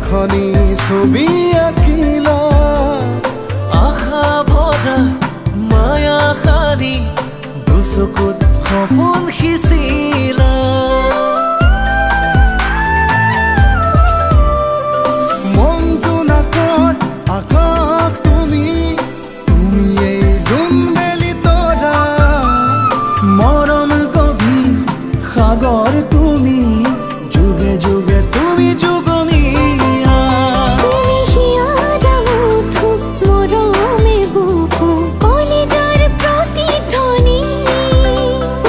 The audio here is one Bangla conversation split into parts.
এখনি ছবি আঁকিলা আশা ভৰা মায়া খানি দুচকুত সপোন সিঁচিলা মন জোনাকত আকাশ তুমি এই জোনবেলি তৰা মৰম গভীৰ সাগৰ তুমি যুগে যুগে তুমি যুগমীয়া তুমি হিয়ারা মধু মরমে বুকু কলিজার প্রতিধ্বনি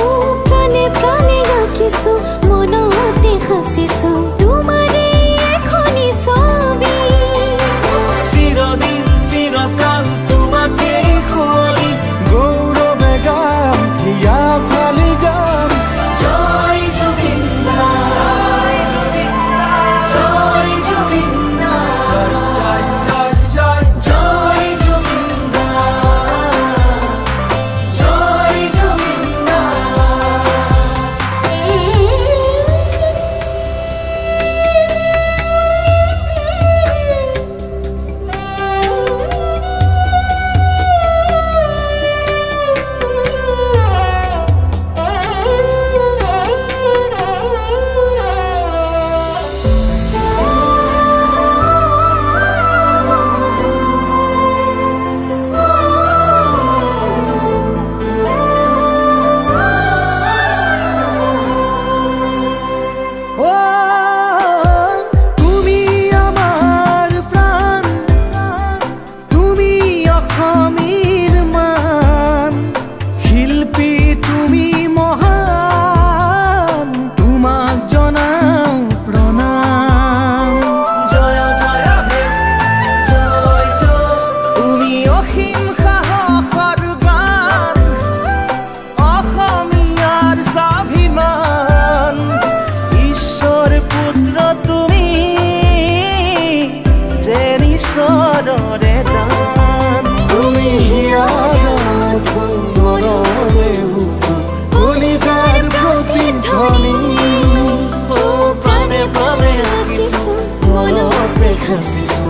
ও প্রাণে প্রাণে রাখিছো মনতে হাসিছো তোমারে এখনি ছবি চিৰদিন চিৰকাল তোমাকেই খুৱাই গৌৰৱে গাম হিয়া ফালি গাম জয় জুবিন দা জয় জুবিন দা জয় জুবিন দা জয় জুবিন দা ও তুমি আমার প্রাণ তুমি অসমীর মান শিল্পী তুমি মহান তোমাক জনাও প্ৰণাম জয় জয় হে জয় জয় তুমি অসীম সাহসৰ গান অসমীয়াৰ স্বাভিমান ঈশ্বৰ পুত্ৰ তুমি যেন ঈশ্বৰৰে দান তুমি হিয়াৰ মৰমে বুকু কলিজাৰ প্ৰতিধ্বনি ও প্ৰাণে প্ৰাণে ৰাখিছো মনত দেখাইছো